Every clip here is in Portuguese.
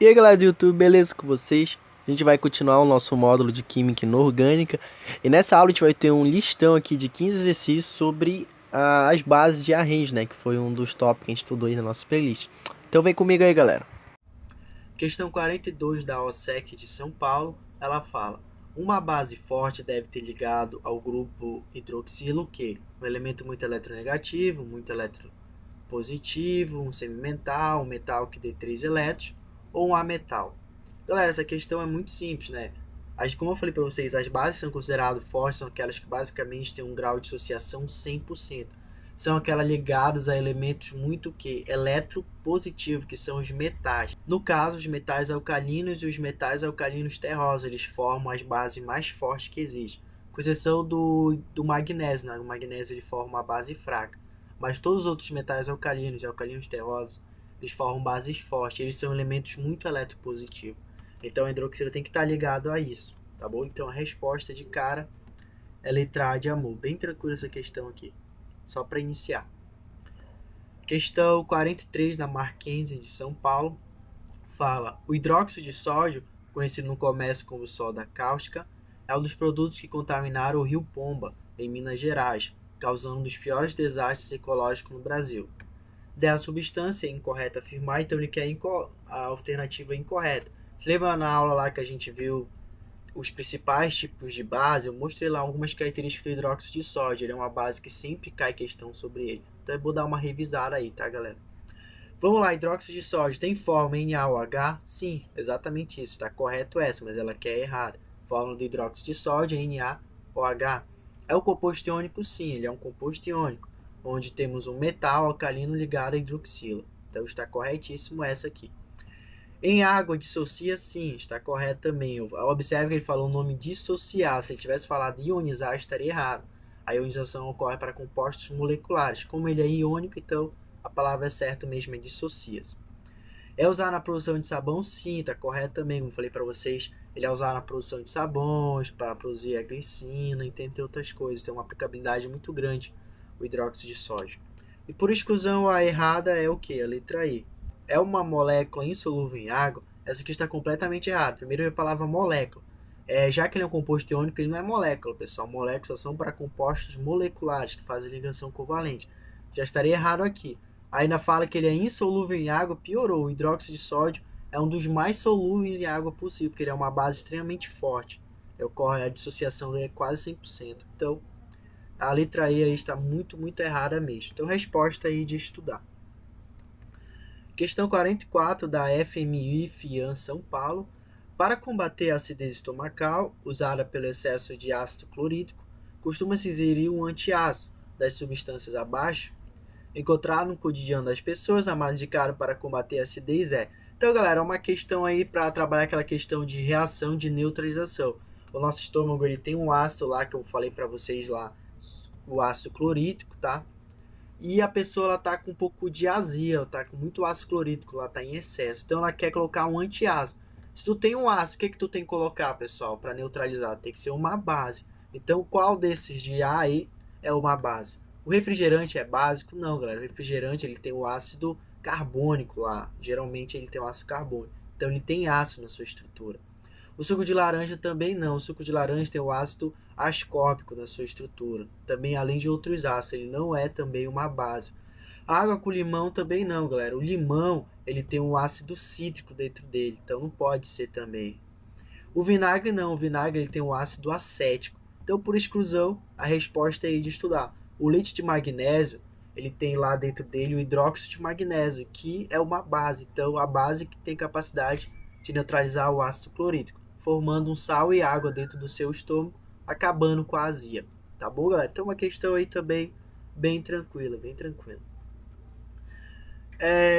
E aí galera do YouTube, beleza com vocês? A gente vai continuar o nosso módulo de Química Inorgânica e nessa aula a gente vai ter um listão aqui de 15 exercícios sobre as bases de arranjo, né? Que foi um dos tópicos que a gente estudou aí na nossa playlist. Então vem comigo aí, galera. Questão 42 da OSEC de São Paulo, ela fala: uma base forte deve ter ligado ao grupo hidroxilo que um elemento muito eletronegativo, muito eletropositivo, um semimetal, um metal que dê 3 elétrons ou um ametal. Galera, essa questão é muito simples, né? Como eu falei para vocês, as bases são consideradas fortes, são aquelas que basicamente têm um grau de associação 100%. São aquelas ligadas a elementos muito eletropositivos, que são os metais. No caso, os metais alcalinos e os metais alcalinos terrosos, eles formam as bases mais fortes que existem. Com exceção do magnésio, né? O magnésio ele forma uma base fraca. Mas todos os outros metais alcalinos e alcalinos terrosos, eles formam bases fortes. Eles são elementos muito eletropositivos. Então a hidroxila tem que estar ligado a isso, tá bom? Então a resposta de cara é letra A de amor. Bem tranquila essa questão aqui, só para iniciar. Questão 43 da Marquense de São Paulo fala: o hidróxido de sódio, conhecido no comércio como soda cáustica, é um dos produtos que contaminaram o rio Pomba, em Minas Gerais, causando um dos piores desastres ecológicos no Brasil. Dessa substância é incorreto afirmar, então ele quer a alternativa incorreta. Você lembra na aula lá que a gente viu os principais tipos de base? Eu mostrei lá algumas características do hidróxido de sódio. Ele é uma base que sempre cai questão sobre ele. Então eu vou dar uma revisada aí, tá, galera? Vamos lá, hidróxido de sódio tem forma NaOH? Sim, exatamente isso. Está correto essa, mas ela quer errada. Fórmula do hidróxido de sódio é NaOH. É o composto iônico? Sim, ele é um composto iônico, onde temos um metal alcalino ligado à hidroxila. Então está corretíssimo essa aqui. Em água, dissocia? Sim, está correto também. Observe que ele falou o nome dissociar. Se ele tivesse falado ionizar, estaria errado. A ionização ocorre para compostos moleculares. Como ele é iônico, então a palavra certa mesmo é dissocias. É usado na produção de sabão? Sim, está correto também. Como falei para vocês, ele é usado na produção de sabões, para produzir a glicina, entre outras coisas. Tem uma aplicabilidade muito grande o hidróxido de sódio. E por exclusão, a errada é o que? A letra I. É uma molécula insolúvel em água? Essa aqui está completamente errada. Primeiro a palavra molécula. Já que ele é um composto iônico, ele não é molécula, pessoal. Moléculas só são para compostos moleculares, que fazem ligação covalente. Já estaria errado aqui. Ainda fala que ele é insolúvel em água, piorou. O hidróxido de sódio é um dos mais solúveis em água possível, porque ele é uma base extremamente forte. Ocorre a dissociação dele é quase 100%. Então, a letra E aí está muito, muito errada mesmo. Então, resposta aí de estudar. Questão 44 da FMI FIAN São Paulo. Para combater a acidez estomacal usada pelo excesso de ácido clorídrico, costuma-se inserir um antiácido. Das substâncias abaixo, encontrado no cotidiano das pessoas, a mais indicada para combater a acidez é. Então, galera, é uma questão aí para trabalhar aquela questão de reação de neutralização. O nosso estômago ele tem um ácido lá que eu falei para vocês lá, o ácido clorídrico, tá? E a pessoa ela tá com um pouco de azia, ela tá com muito ácido clorídrico, ela tá em excesso. Então ela quer colocar um antiácido. Se tu tem um ácido, o que tu tem que colocar, pessoal, para neutralizar? Tem que ser uma base. Então qual desses de A aí é uma base? O refrigerante é básico? Não, galera. O refrigerante ele tem o ácido carbônico lá. Geralmente ele tem o ácido carbônico. Então ele tem ácido na sua estrutura. O suco de laranja também não. O suco de laranja tem o ácido ascórbico na sua estrutura. Também, além de outros ácidos, ele não é também uma base. A água com limão também não, galera. O limão, ele tem um ácido cítrico dentro dele, então não pode ser também. O vinagre não. O vinagre ele tem um ácido acético. Então, por exclusão, a resposta é aí de estudar. O leite de magnésio, ele tem lá dentro dele o hidróxido de magnésio, que é uma base. Então, a base que tem capacidade de neutralizar o ácido clorídrico, formando um sal e água dentro do seu estômago, acabando com a azia. Tá bom, galera? Então uma questão aí também bem tranquila, bem tranquila.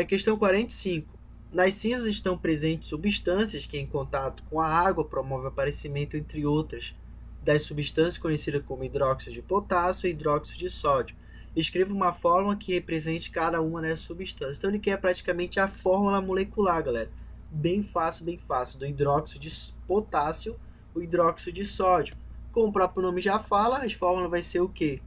Questão 45. Nas cinzas estão presentes substâncias que, em contato com a água, promovem o aparecimento, entre outras, das substâncias conhecidas como hidróxido de potássio e hidróxido de sódio. Escreva uma fórmula que represente cada uma dessas substâncias. Então ele quer praticamente a fórmula molecular, galera. Bem fácil, do hidróxido de potássio, o hidróxido de sódio. Como o próprio nome já fala, a fórmula vai ser o quê?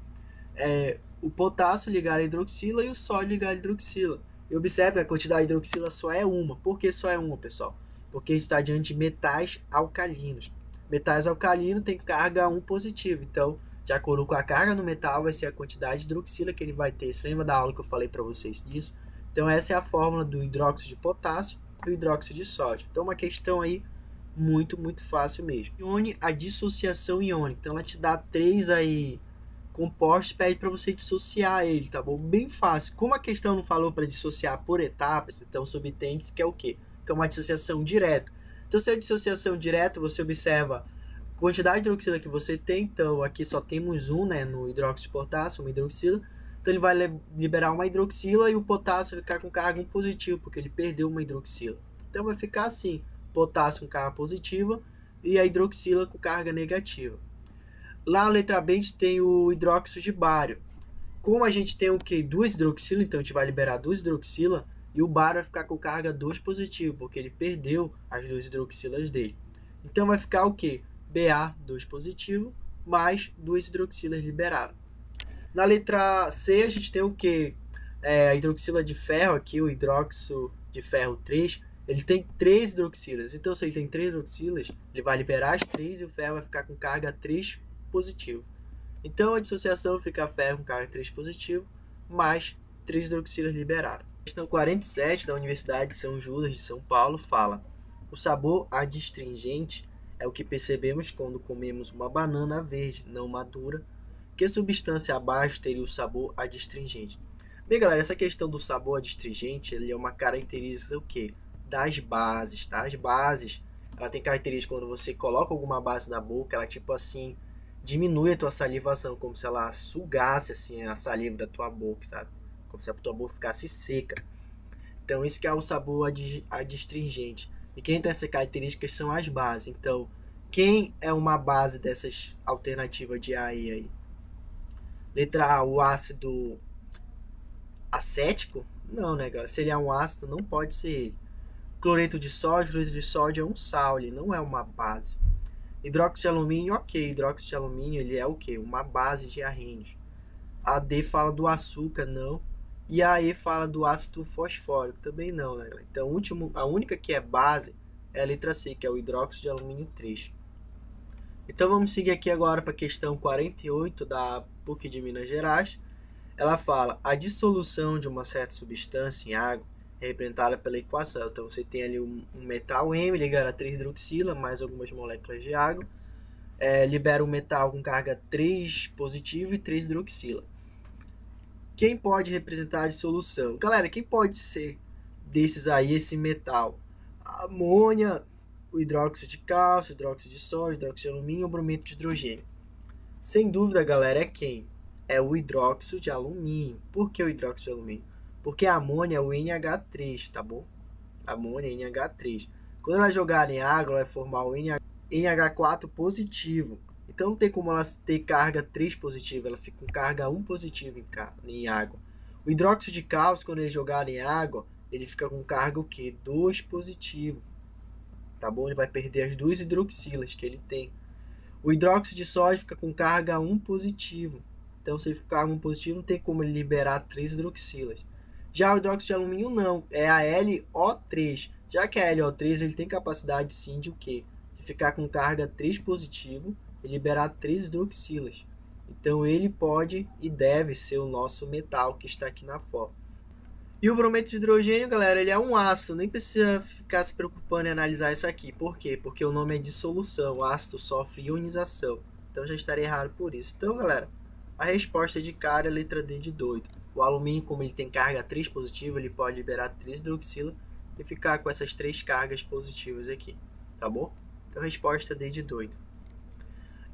O potássio ligado à hidroxila e o sódio ligado à hidroxila. E observe que a quantidade de hidroxila só é uma. Por que só é uma, pessoal? Porque está diante de metais alcalinos. Metais alcalinos têm carga 1 positiva. Então, de acordo com a carga no metal, vai ser a quantidade de hidroxila que ele vai ter. Você lembra da aula que eu falei para vocês disso? Então, essa é a fórmula do hidróxido de potássio e o hidróxido de sódio. Então, uma questão aí muito fácil mesmo. Ione, a dissociação iônica. Então, ela te dá 3 aí compostos, pede para você dissociar ele, tá bom? Bem fácil. Como a questão não falou para dissociar por etapas, então subtende que é o quê? Que é uma dissociação direta. Então, se é dissociação direta, você observa a quantidade de hidroxila que você tem. Então, aqui só temos um, né, no hidróxido de potássio, uma hidroxila. Então, ele vai liberar uma hidroxila e o potássio vai ficar com carga 1 positivo, porque ele perdeu uma hidroxila. Então, vai ficar assim, potássio com carga positiva e a hidroxila com carga negativa. Lá na letra B a gente tem o hidróxido de bário. Como a gente tem o que? 2 hidroxila, então a gente vai liberar 2 hidroxila e o bário vai ficar com carga 2 positivo, porque ele perdeu as 2 hidroxilas dele. Então vai ficar o que? Ba 2 positivo mais 2 hidroxilas liberadas. Na letra C a gente tem o que? A hidroxila de ferro aqui, o hidróxido de ferro 3, ele tem 3 hidroxilas. Então se ele tem 3 hidroxilas, ele vai liberar as 3 e o ferro vai ficar com carga 3 positivo. Então a dissociação fica ferro com carga 3 positivo, mais 3 hidroxilas liberadas. Questão 47 da Universidade de São Judas de São Paulo fala: o sabor adstringente é o que percebemos quando comemos uma banana verde, não madura. Que substância abaixo teria o sabor adstringente? Bem, galera, essa questão do sabor adstringente, ele é uma característica do quê? Das bases, tá? As bases, ela tem característica quando você coloca alguma base na boca, ela tipo assim diminui a tua salivação, como se ela sugasse assim a saliva da tua boca, sabe? Como se a tua boca ficasse seca. Então isso que é o sabor adstringente. E quem tem essas características são as bases. Então, quem é uma base dessas alternativas de A e aí? Letra A, o ácido acético? Não, né, galera? Se ele é um ácido, não pode ser ele. Cloreto de sódio é um sal, ele não é uma base. Hidróxido de alumínio, ok. Hidróxido de alumínio, ele é o quê? Uma base de arrênios. A D fala do açúcar, não. E a E fala do ácido fosfórico, também não, né? Então, a única que é base é a letra C, que é o hidróxido de alumínio 3. Então, vamos seguir aqui agora para a questão 48 da PUC de Minas Gerais. Ela fala: a dissolução de uma certa substância em água é representada pela equação. Então, você tem ali um metal M ligado a 3 hidroxila, mais algumas moléculas de água. Libera um metal com carga 3 positivo e 3 hidroxila. Quem pode representar a dissolução? Galera, quem pode ser desses aí esse metal? A amônia, o hidróxido de cálcio, o hidróxido de sódio, o hidróxido de alumínio e o brometo de hidrogênio. Sem dúvida, galera, é quem? É o hidróxido de alumínio. Por que o hidróxido de alumínio? Porque a amônia é o NH3, tá bom? A amônia é NH3. Quando ela jogar em água, ela vai formar o NH4 positivo. Então não tem como ela ter carga 3 positiva, ela fica com carga 1 positiva em água. O hidróxido de cálcio, quando ele jogar em água, ele fica com carga o quê? 2 positivo. Tá bom? Ele vai perder as 2 hidroxilas que ele tem. O hidróxido de sódio fica com carga 1 positivo. Então, se ele ficar com carga 1 positivo, não tem como ele liberar 3 hidroxilas. Já o hidróxido de alumínio não, é a LO3. Já que a LO3 ele tem capacidade sim de o quê? De ficar com carga 3 positivo e liberar 3 hidroxilas. Então ele pode e deve ser o nosso metal que está aqui na foto. E o brometo de hidrogênio, galera, ele é um ácido, nem precisa ficar se preocupando em analisar isso aqui. Por quê? Porque o nome é dissolução, o ácido sofre ionização. Então já estaria errado por isso. Então, galera, a resposta de cara é a letra D de doido. O alumínio, como ele tem carga 3 positiva, ele pode liberar 3 hidroxila e ficar com essas 3 cargas positivas aqui, tá bom? Então a resposta é D de doido.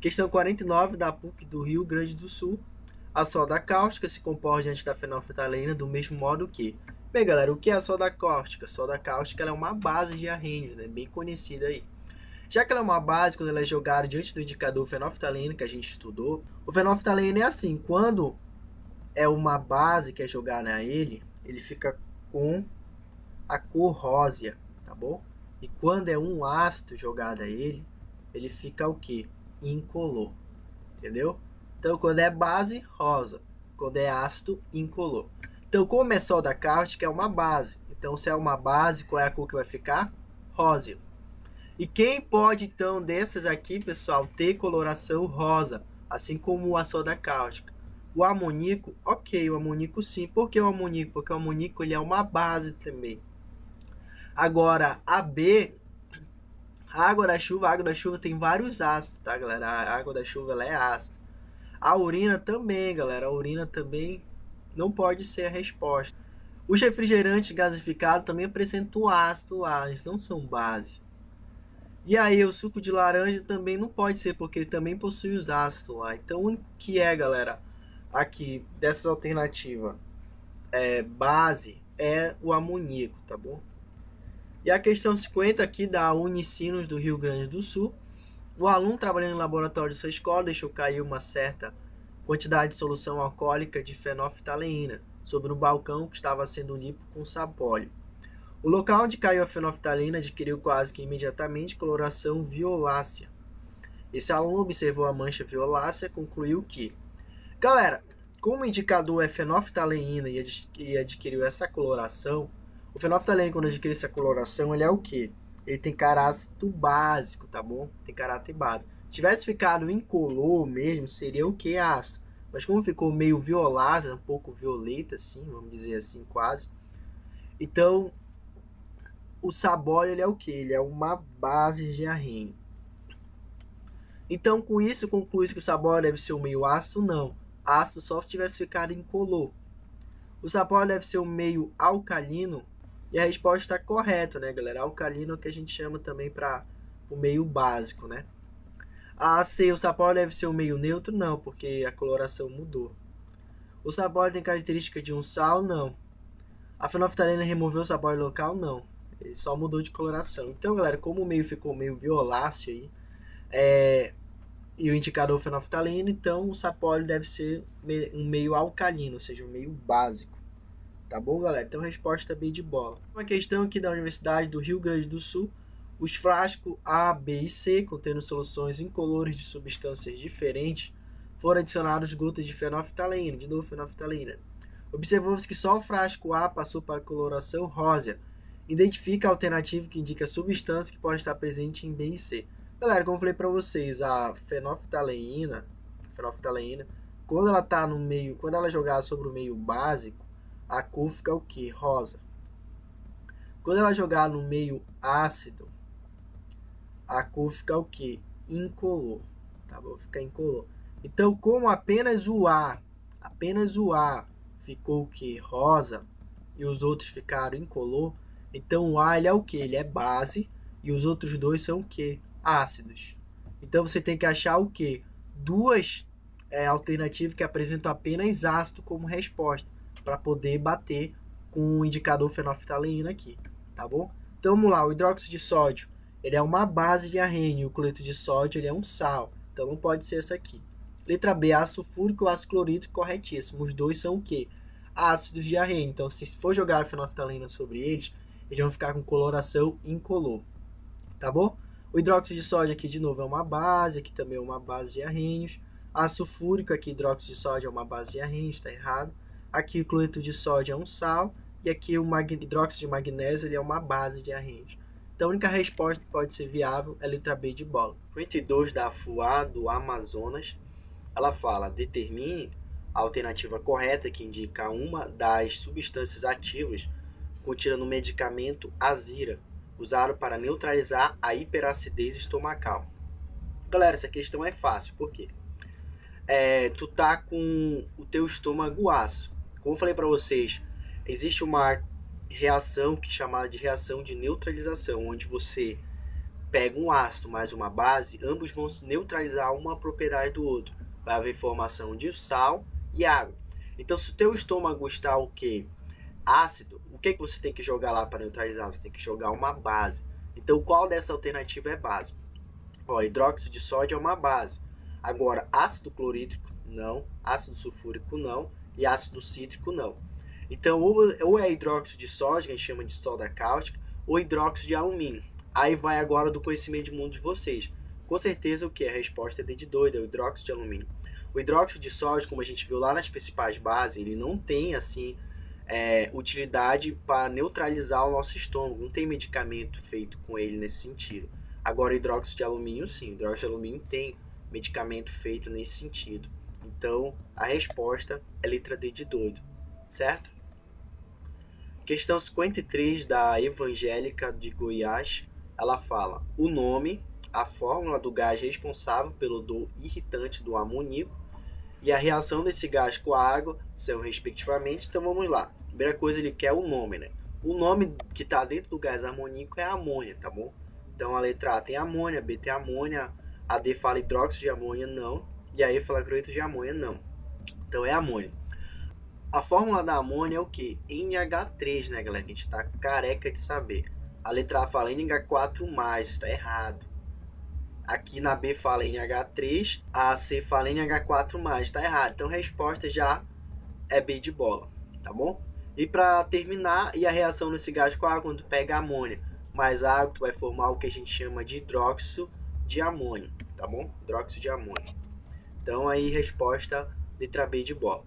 Questão 49 da PUC do Rio Grande do Sul. A soda cáustica se comporta diante da fenolfetalina do mesmo modo que... Bem, galera, o que é a soda cáustica? A soda cáustica ela é uma base de arrênios, né? Bem conhecida aí. Já que ela é uma base, quando ela é jogada diante do indicador fenolfetalina que a gente estudou, o fenolfetalina é assim, quando é uma base que é jogada a ele fica com a cor rósea, tá bom? E quando é um ácido jogado a ele fica o quê? Incolor, entendeu? Então, quando é base, rosa. Quando é ácido, incolor. Então, como é soda cáustica, é uma base. Então, se é uma base, qual é a cor que vai ficar? Rosa. E quem pode, então, dessas aqui, pessoal, ter coloração rosa, assim como a soda cáustica? O amoníaco, ok, o amoníaco sim. Por que o amoníaco? Porque o amoníaco ele é uma base também. Agora, a B, a água da chuva tem vários ácidos, tá, galera? A água da chuva ela é ácida. A urina também, galera. A urina também não pode ser a resposta. Os refrigerantes gasificados também apresentam ácido lá, eles não são base. E aí, o suco de laranja também não pode ser, porque ele também possui os ácidos lá. Então, o único que é, galera, aqui dessas alternativas base é o amoníaco, tá bom? E a questão 50 aqui da Unicinos do Rio Grande do Sul. O aluno trabalhando no laboratório de sua escola deixou cair uma certa quantidade de solução alcoólica de fenolftaleína sobre um balcão que estava sendo limpo com sapólio. O local onde caiu a fenolftaleína adquiriu quase que imediatamente coloração violácea. Esse aluno observou a mancha violácea e concluiu que, galera, como o indicador é fenolftaleína e adquiriu essa coloração, o fenolftaleína, quando adquire essa coloração, ele é o quê? Ele tem caráter básico, tá bom? Tem caráter básico. Se tivesse ficado incolor mesmo, seria o que? Ácido. Mas como ficou meio violácea, um pouco violeta, assim, vamos dizer assim, quase. Então, o sabóleo, ele é o que? Ele é uma base de arranho. Então, com isso, conclui-se que o sabóleo deve ser um meio ácido? Não. Ácido só se tivesse ficado incolor. O sabóleo deve ser um meio alcalino? E a resposta está correta, né, galera? Alcalino é o que a gente chama também para o meio básico, né? A C, o sabóleo deve ser um meio neutro? Não, porque a coloração mudou. O sabóleo tem característica de um sal? Não. A fenolftaleína removeu o sabóleo local? Não. Ele só mudou de coloração. Então, galera, como o meio ficou meio violáceo aí, e o indicador fenolftaleína, então o sabóleo deve ser um meio alcalino, ou seja, um meio básico. Tá bom, galera? Então, resposta bem de bola. Uma questão aqui da Universidade do Rio Grande do Sul. Os frascos A, B e C, contendo soluções incolores de substâncias diferentes, foram adicionados gotas de fenolftaleína, de novo fenolftaleína. Observou-se que só o frasco A passou para a coloração rosa. Identifica a alternativa que indica a substância que pode estar presente em B e C. Galera, como eu falei para vocês, a fenolftaleína, quando ela tá no meio, quando ela jogar sobre o meio básico, a cor fica o que? Rosa. Quando ela jogar no meio ácido, a cor fica o que? Incolor. Tá bom? Fica incolor. Então, como apenas o A ficou o que? Rosa, e os outros ficaram incolor, então o A ele é o que? Ele é base, e os outros dois são o que? Ácidos. Então, você tem que achar o que? Duas alternativas que apresentam apenas ácido como resposta, para poder bater com o indicador fenolftaleína aqui, tá bom? Então vamos lá, o hidróxido de sódio, ele é uma base de arranho, o cloreto de sódio ele é um sal, então não pode ser essa aqui. Letra B, ácido sulfúrico e ácido clorídrico, corretíssimo, os dois são o quê? Ácidos de arranho, então se for jogar a fenolftaleína sobre eles, eles vão ficar com coloração incolor, tá bom? O hidróxido de sódio aqui de novo é uma base, aqui também é uma base de arranhos. Ácido sulfúrico aqui, hidróxido de sódio é uma base de arranhos, está errado. Aqui o cloreto de sódio é um sal, e aqui o hidróxido de magnésio ele é uma base de arranjos. Então a única resposta que pode ser viável é a letra B de bola. 52 da FUA do Amazonas, ela fala, determine a alternativa correta que indica uma das substâncias ativas contida no medicamento Azira, usado para neutralizar a hiperacidez estomacal. Galera, essa questão é fácil, por quê? Tu tá com o teu estômago ácido. Como eu falei para vocês, existe uma reação que é chamada de reação de neutralização, onde você pega um ácido mais uma base, ambos vão se neutralizar uma propriedade do outro. Vai haver formação de sal e água. Então, se o teu estômago está o quê? Ácido, o que você tem que jogar lá para neutralizar? Você tem que jogar uma base. Então, qual dessa alternativa é base? Ó, hidróxido de sódio é uma base. Agora, ácido clorídrico, não. Ácido sulfúrico, não. E ácido cítrico, não. Então, ou é hidróxido de sódio, que a gente chama de soda cáustica, ou hidróxido de alumínio. Aí vai agora do conhecimento de mundo de vocês. Com certeza, o que? A resposta é D de doido, é o hidróxido de alumínio. O hidróxido de sódio, como a gente viu lá nas principais bases, ele não tem, assim, utilidade para neutralizar o nosso estômago. Não tem medicamento feito com ele nesse sentido. Agora, hidróxido de alumínio, sim. Hidróxido de alumínio tem medicamento feito nesse sentido. Então, a resposta é letra D de doido, certo? Questão 53 da Evangélica de Goiás, ela fala: o nome, a fórmula do gás responsável pelo odor irritante do amoníaco e a reação desse gás com a água são respectivamente. Então vamos lá. Primeira coisa, ele quer o nome, né? O nome que está dentro do gás amoníaco é amônia, tá bom? Então a letra A tem amônia, B tem amônia, a D fala hidróxido de amônia, não. E a E fala cloreto de amônia, não. Então é amônia. A fórmula da amônia é o que? NH3, né, galera? A gente tá careca de saber. A letra A fala NH4+, está errado. Aqui na B fala NH3, a C fala NH4+, está errado. Então a resposta já é B de bola, tá bom? E para terminar, e a reação desse gás com a água, quando tu pega amônia mais água, tu vai formar o que a gente chama de hidróxido de amônio, tá bom? Hidróxido de amônio. Então aí resposta letra B de bola.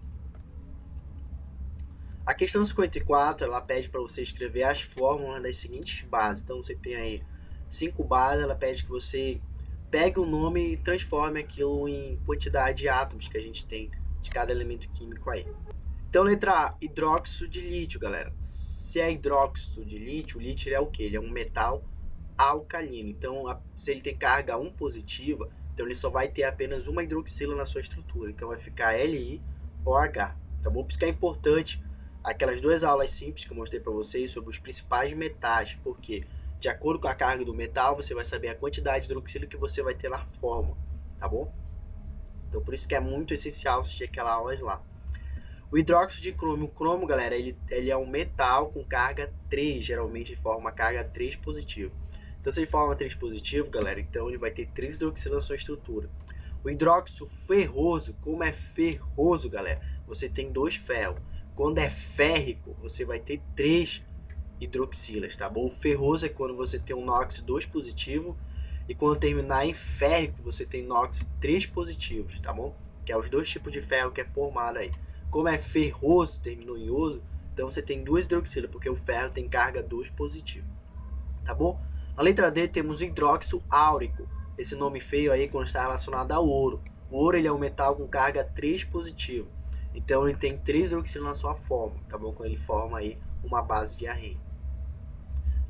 A questão 54, ela pede para você escrever as fórmulas das seguintes bases. Então você tem aí 5 bases, ela pede que você pegue o nome e transforme aquilo em quantidade de átomos que a gente tem de cada elemento químico aí. Então letra A, hidróxido de lítio, galera. Se é hidróxido de lítio, o lítio é o que? Ele é um metal alcalino. Então se ele tem carga 1 positiva, então ele só vai ter apenas uma hidroxila na sua estrutura. Então vai ficar LiOH, tá bom? Por isso que é importante aquelas 2 aulas simples que eu mostrei para vocês sobre os principais metais, porque de acordo com a carga do metal, você vai saber a quantidade de hidroxila que você vai ter na fórmula, tá bom? Então por isso que é muito essencial assistir aquela aula lá. O hidróxido de crômio, o cromo, galera, ele é um metal com carga 3, geralmente ele forma carga 3 positivo. Então se ele forma 3 positivo, galera, então ele vai ter 3 hidroxilas na sua estrutura. O hidróxido ferroso, como é ferroso, galera, você tem 2 ferros. Quando é férrico, você vai ter 3 hidroxilas, tá bom? O ferroso é quando você tem um NOx 2 positivo, e quando terminar em férrico, você tem NOx 3 positivos, tá bom? Que é os 2 tipos de ferro que é formado aí. Como é ferroso, terminou em oso, então você tem 2 hidroxilas, porque o ferro tem carga 2 positivo, tá bom? Na letra D temos o hidróxido áurico. Esse nome feio aí quando está relacionado ao ouro. O ouro ele é um metal com carga 3 positivo. Então ele tem 3 hidroxilas na sua forma, tá bom? Quando ele forma aí uma base de arrênio.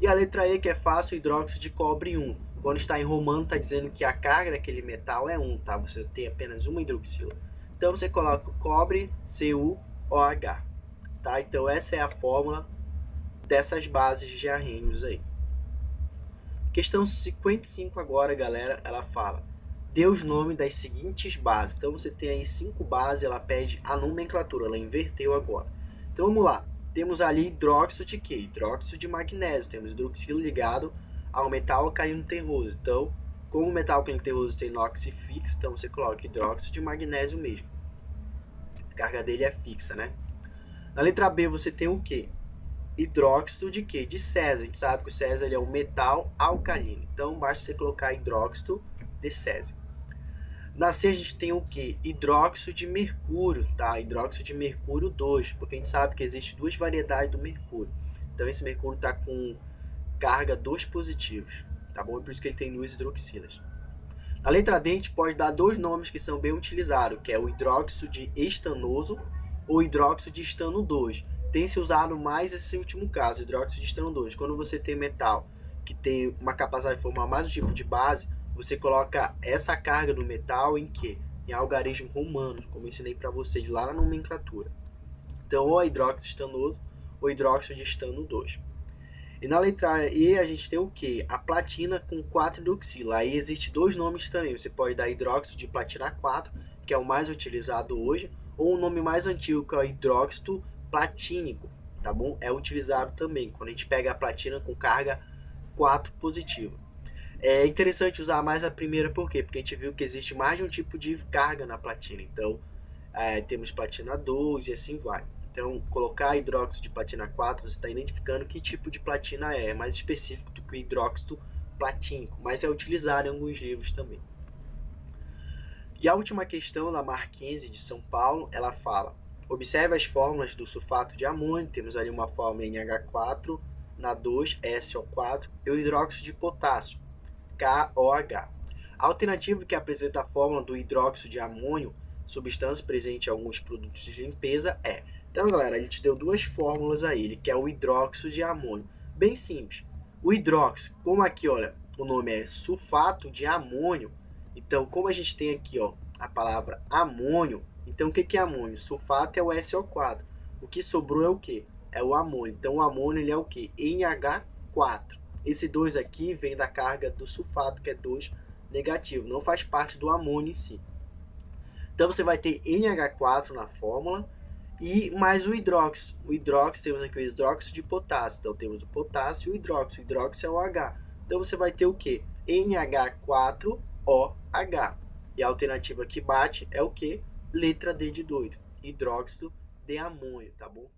E a letra E, que é fácil, hidróxido de cobre 1. Quando está em romano, está dizendo que a carga daquele metal é 1, tá? Você tem apenas uma hidroxila. Então você coloca o cobre, CuOH, tá? Então essa é a fórmula dessas bases de arrênios aí. Questão 55 agora, galera, ela fala: dê os nomes das seguintes bases. Então você tem aí 5 bases, ela pede a nomenclatura, ela inverteu agora. Então vamos lá. Temos ali hidróxido de quê? Hidróxido de magnésio. Temos hidroxilo ligado ao metal alcalino terroso. Então, como o metal alcalino terroso tem NOx fixo, então você coloca hidróxido de magnésio mesmo. A carga dele é fixa, né? Na letra B você tem o quê? Hidróxido de quê? De césio. A gente sabe que o césio ele é um metal alcalino. Então, basta você colocar hidróxido de césio. Na C a gente tem o que? Hidróxido de mercúrio, tá? Hidróxido de mercúrio 2, porque a gente sabe que existe 2 variedades do mercúrio. Então esse mercúrio está com carga 2 positivos, tá bom? E por isso que ele tem 2 hidroxilas. Na letra D a gente pode dar 2 nomes que são bem utilizados, que é o hidróxido de estanoso ou hidróxido de estano 2. Tem se usado mais esse último caso, hidróxido de estano 2. Quando você tem metal que tem uma capacidade de formar mais um tipo de base, você coloca essa carga do metal em quê? Em algarismo romano, como eu ensinei para vocês lá na nomenclatura. Então, ou hidróxido estanoso ou hidróxido de estano 2. E na letra E a gente tem o quê? A platina com 4 hidroxila. Aí existe 2 nomes também. Você pode dar hidróxido de platina 4, que é o mais utilizado hoje, ou um nome mais antigo, que é o hidróxido platínico, tá bom? É utilizado também, quando a gente pega a platina com carga 4 positiva. É interessante usar mais a primeira, por quê? Porque a gente viu que existe mais de um tipo de carga na platina. Então, temos platina 2 e assim vai. Então, colocar hidróxido de platina 4, você está identificando que tipo de platina é mais específico do que o hidróxido platínico, mas é utilizado em alguns livros também. E a última questão, da Marquense de São Paulo, ela fala: Observe as fórmulas do sulfato de amônio. Temos ali uma fórmula NH4, Na2, SO4 e o hidróxido de potássio, KOH. A alternativa que apresenta a fórmula do hidróxido de amônio, substância presente em alguns produtos de limpeza, é. Então, galera, a gente deu duas fórmulas a ele, que é o hidróxido de amônio. Bem simples. O hidróxido, como aqui, olha, o nome é sulfato de amônio, então, como a gente tem aqui, ó, a palavra amônio, então o que é amônio? Sulfato é o SO4. O que sobrou é o que? É o amônio. Então, o amônio ele é o que? NH4. Esse 2 aqui vem da carga do sulfato, que é 2 negativo, não faz parte do amônio em si. Então você vai ter NH4 na fórmula e mais o hidróxido. O hidróxido, temos aqui o hidróxido de potássio. Então temos o potássio e o hidróxido. O hidróxido é o H. Então você vai ter o que? NH4OH. E a alternativa que bate é o que? Letra D de doido. Hidróxido de amônio, tá bom?